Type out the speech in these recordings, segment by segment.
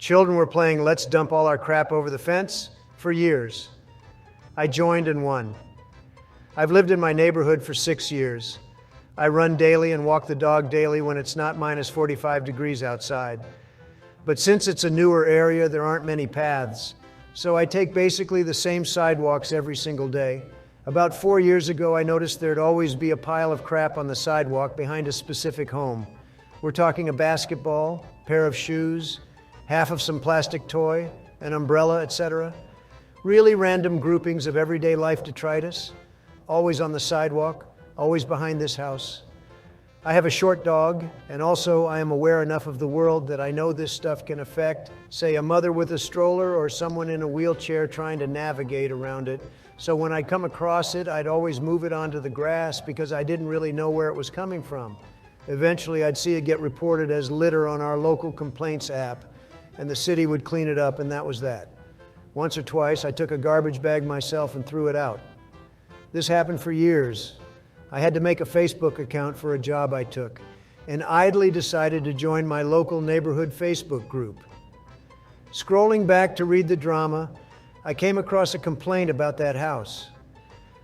Children were playing let's dump all our crap over the fence for years. I joined and won. I've lived in my neighborhood for 6 years. I run daily and walk the dog daily when it's not minus 45 degrees outside. But since it's a newer area, there aren't many paths. So I take basically the same sidewalks every single day. About 4 years ago, I noticed there'd always be a pile of crap on the sidewalk behind a specific home. We're talking a basketball, pair of shoes, half of some plastic toy, an umbrella, etc. Really random groupings of everyday life detritus, always on the sidewalk, always behind this house. I have a short dog, and also I am aware enough of the world that I know this stuff can affect, say, a mother with a stroller or someone in a wheelchair trying to navigate around it. So when I come across it, I'd always move it onto the grass because I didn't really know where it was coming from. Eventually, I'd see it get reported as litter on our local complaints app, and the city would clean it up, and that was that. Once or twice, I took a garbage bag myself and threw it out. This happened for years. I had to make a Facebook account for a job I took, and idly decided to join my local neighborhood Facebook group. Scrolling back to read the drama, I came across a complaint about that house.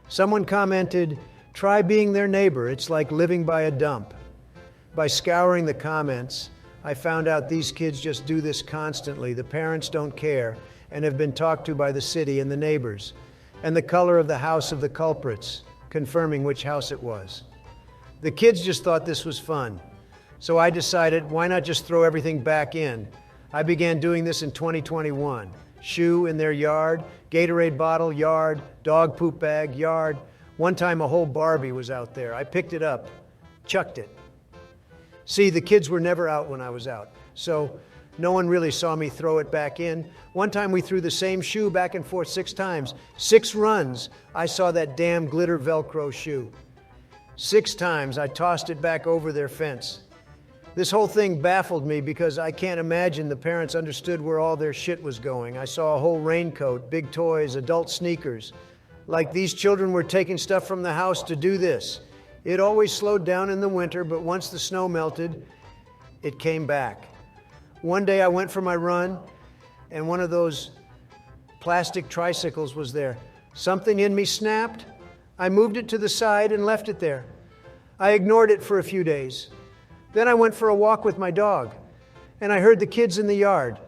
Someone commented, "Try being their neighbor, it's like living by a dump." By scouring the comments, I found out these kids just do this constantly. The parents don't care and have been talked to by the city and the neighbors, and the color of the house of the culprits, confirming which house it was. The kids just thought this was fun. So I decided, why not just throw everything back in? I began doing this in 2021. Shoe in their yard, Gatorade bottle, yard, dog poop bag, yard. One time a whole Barbie was out there. I picked it up, chucked it. See, the kids were never out when I was out, so no one really saw me throw it back in. One time we threw the same shoe back and forth 6 times. 6 runs, I saw that damn glitter Velcro shoe. 6 times I tossed it back over their fence. This whole thing baffled me because I can't imagine the parents understood where all their shit was going. I saw a whole raincoat, big toys, adult sneakers. Like these children were taking stuff from the house to do this. It always slowed down in the winter, but once the snow melted, it came back. One day I went for my run, and one of those plastic tricycles was there. Something in me snapped. I moved it to the side and left it there. I ignored it for a few days. Then I went for a walk with my dog, and I heard the kids in the yard.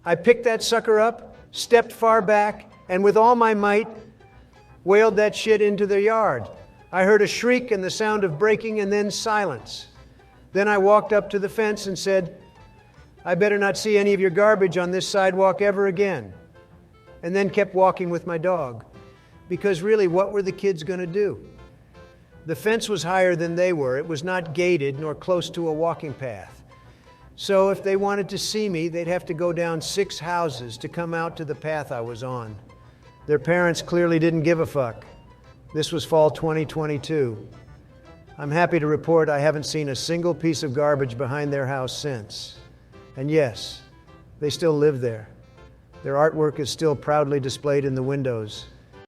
I picked that sucker up, stepped far back, and with all my might, whaled that shit into the yard. I heard a shriek and the sound of breaking and then silence. Then I walked up to the fence and said, "I better not see any of your garbage on this sidewalk ever again." And then kept walking with my dog. Because really, what were the kids going to do? The fence was higher than they were. It was not gated nor close to a walking path. So if they wanted to see me, they'd have to go down 6 houses to come out to the path I was on. Their parents clearly didn't give a fuck. This was fall 2022. I'm happy to report I haven't seen a single piece of garbage behind their house since. And yes, they still live there. Their artwork is still proudly displayed in the windows.